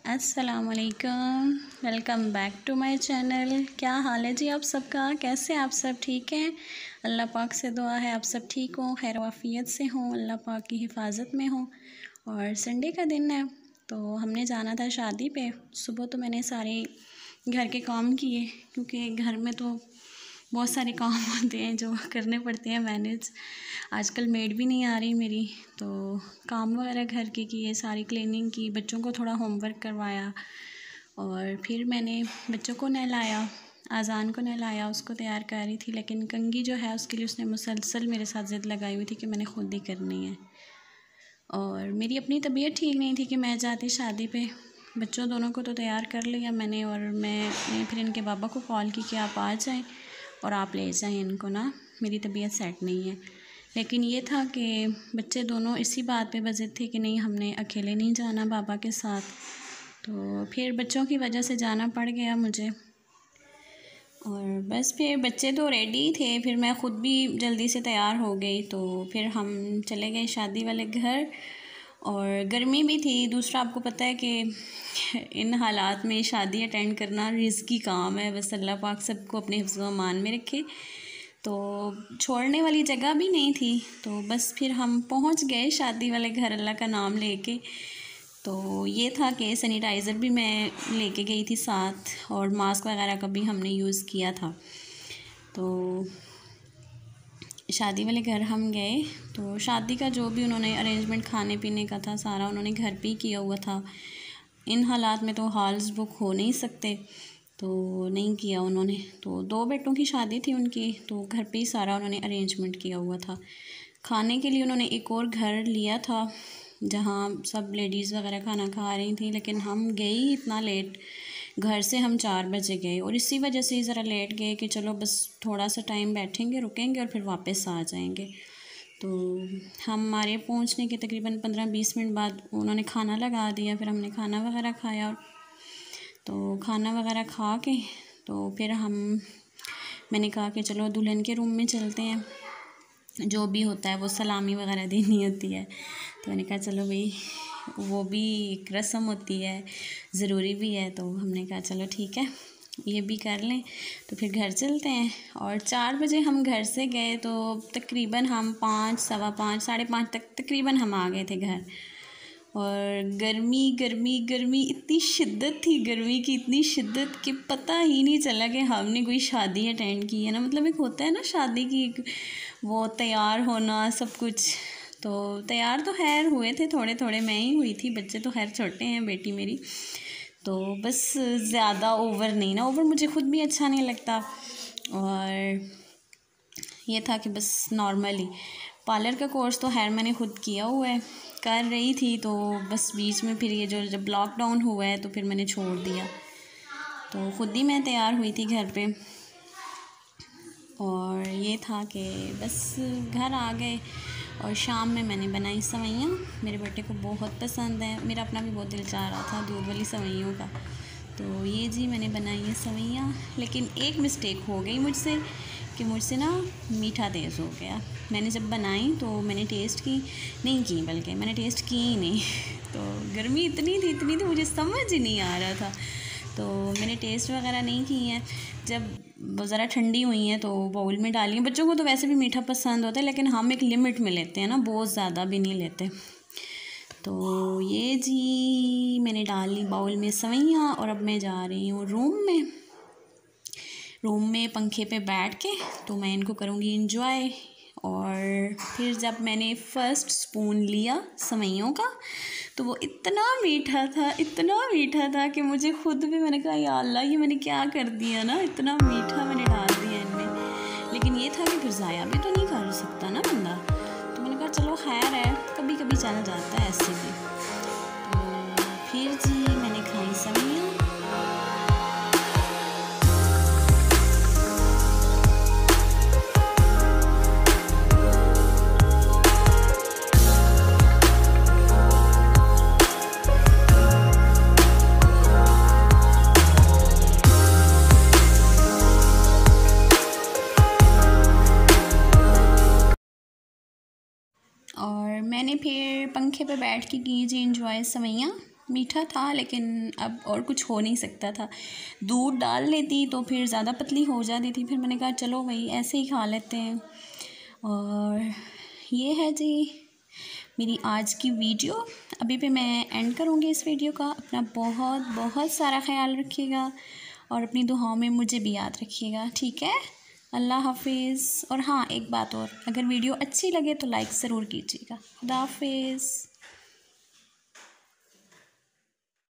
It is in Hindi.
अस्सलामुअलैकुम, welcome back to my channel. क्या हाल है जी आप सबका? कैसे आप सब ठीक हैं? अल्लाह पाक से दुआ है आप सब ठीक हों, खैर वाफ़ियत से हों, अल्लाह पाक की हिफाजत में हों। और संडे का दिन है तो हमने जाना था शादी पे। सुबह तो मैंने सारे घर के काम किए क्योंकि घर में तो बहुत सारे काम होते हैं जो करने पड़ते हैं मैनेज। आजकल मेड भी नहीं आ रही मेरी, तो काम वगैरह घर के किए, सारी क्लीनिंग की, बच्चों को थोड़ा होमवर्क करवाया और फिर मैंने बच्चों को नहलाया, आज़ान को नहलाया, उसको तैयार कर रही थी। लेकिन कंगी जो है उसके लिए उसने मुसलसल मेरे साथ ज़िद लगाई हुई थी कि मैंने खुद ही करनी है। और मेरी अपनी तबीयत ठीक नहीं थी कि मैं जाती शादी पे। बच्चों दोनों को तो तैयार कर लिया मैंने और मैंने फिर इनके बाबा को कॉल की कि आप आ जाएं और आप ले जाएं इनको ना, मेरी तबीयत सेट नहीं है। लेकिन ये था कि बच्चे दोनों इसी बात पे बज़िद थे कि नहीं हमने अकेले नहीं जाना बाबा के साथ, तो फिर बच्चों की वजह से जाना पड़ गया मुझे। और बस फिर बच्चे तो रेडी थे, फिर मैं ख़ुद भी जल्दी से तैयार हो गई, तो फिर हम चले गए शादी वाले घर। और गर्मी भी थी। दूसरा आपको पता है कि इन हालात में शादी अटेंड करना रिस्की काम है, बस अल्लाह पाक सबको अपने हिफ्ज़ व अमान में रखे। तो छोड़ने वाली जगह भी नहीं थी, तो बस फिर हम पहुंच गए शादी वाले घर अल्लाह का नाम लेके। तो ये था कि सैनिटाइज़र भी मैं लेके गई थी साथ और मास्क वगैरह का भी हमने यूज़ किया था। तो शादी वाले घर हम गए, तो शादी का जो भी उन्होंने अरेंजमेंट खाने पीने का था सारा उन्होंने घर पे ही किया हुआ था। इन हालात में तो हॉल्स बुक हो नहीं सकते, तो नहीं किया उन्होंने। तो 2 बेटों की शादी थी उनकी, तो घर पे ही सारा उन्होंने अरेंजमेंट किया हुआ था। खाने के लिए उन्होंने एक और घर लिया था जहाँ सब लेडीज़ वगैरह खाना खा रही थी, लेकिन हम गए ही इतना लेट, घर से हम 4 बजे गए और इसी वजह से ज़रा लेट गए कि चलो बस थोड़ा सा टाइम बैठेंगे, रुकेंगे और फिर वापस आ जाएंगे। तो हमारे पहुंचने के तकरीबन 15-20 मिनट बाद उन्होंने खाना लगा दिया, फिर हमने खाना वगैरह खाया। तो खाना वगैरह खा के तो फिर मैंने कहा कि चलो दुल्हन के रूम में चलते हैं, जो भी होता है वो सलामी वगैरह देनी होती है। तो मैंने कहा चलो भाई वो भी एक रस्म होती है, ज़रूरी भी है, तो हमने कहा चलो ठीक है ये भी कर लें। तो फिर घर चलते हैं। और 4 बजे हम घर से गए तो तकरीबन हम 5, सवा 5, साढ़े 5 तक तकरीबन हम आ गए थे घर। और गर्मी गर्मी गर्मी इतनी शिद्दत थी, गर्मी की इतनी शिद्दत कि पता ही नहीं चला कि हमने कोई शादी अटेंड की है ना। मतलब एक होता है ना शादी की वो तैयार होना सब कुछ। तो तैयार तो खैर हुए थे थोड़े थोड़े, मैं ही हुई थी, बच्चे तो खैर छोटे हैं, बेटी मेरी। तो बस ज़्यादा ओवर नहीं ना, ओवर मुझे ख़ुद भी अच्छा नहीं लगता। और ये था कि बस नॉर्मली पार्लर का कोर्स तो खैर मैंने ख़ुद किया हुआ है, कर रही थी। तो बस बीच में फिर ये जब लॉकडाउन हुआ है तो फिर मैंने छोड़ दिया। तो ख़ुद ही मैं तैयार हुई थी घर पे। और ये था कि बस घर आ गए और शाम में मैंने बनाई सेवइयाँ। मेरे बेटे को बहुत पसंद है, मेरा अपना भी बहुत दिल चाह रहा था दूध वाली सेवइयों का। तो ये जी मैंने बनाई है सेवइयाँ। लेकिन एक मिस्टेक हो गई मुझसे कि मुझसे ना मीठा तेज़ हो गया। मैंने जब बनाई तो मैंने टेस्ट की नहीं की, बल्कि मैंने टेस्ट की ही नहीं। तो गर्मी इतनी थी मुझे समझ ही नहीं आ रहा था, तो मैंने टेस्ट वगैरह नहीं की हैं। जब ज़रा ठंडी हुई हैं तो बाउल में डाली हैं। बच्चों को तो वैसे भी मीठा पसंद होता है, लेकिन हम एक लिमिट में लेते हैं ना, बहुत ज़्यादा भी नहीं लेते। तो ये जी मैंने डाली बाउल में सेवइयाँ और अब मैं जा रही हूँ रूम में पंखे पे बैठ के तो मैं इनको करूँगी इंजॉय। और फिर जब मैंने फ़र्स्ट स्पून लिया सेवइयों का तो वो इतना मीठा था कि मुझे खुद भी, मैंने कहा या अल्लाह ये मैंने क्या कर दिया ना, इतना मीठा मैंने डाल दिया इनमें। लेकिन ये था कि फिर ज़ाया भी तो नहीं कर सकता ना बंदा, तो मैंने कहा चलो खैर है, कभी कभी चल जाता है ऐसे भी। तो फिर जी मैंने खाई सेवइयाँ। और मैंने फिर पंखे पे बैठ के की जी इंजॉय सेवइयाँ। मीठा था, लेकिन अब और कुछ हो नहीं सकता था। दूध डाल लेती तो फिर ज़्यादा पतली हो जाती थी, फिर मैंने कहा चलो भाई ऐसे ही खा लेते हैं। और ये है जी मेरी आज की वीडियो। अभी पे मैं एंड करूँगी इस वीडियो का। अपना बहुत बहुत सारा ख्याल रखिएगा और अपनी दुआओं में मुझे भी याद रखिएगा, ठीक है। अल्लाह हाफिज़। और हाँ, एक बात और, अगर वीडियो अच्छी लगे तो लाइक ज़रूर कीजिएगा। खुदा हाफिज़।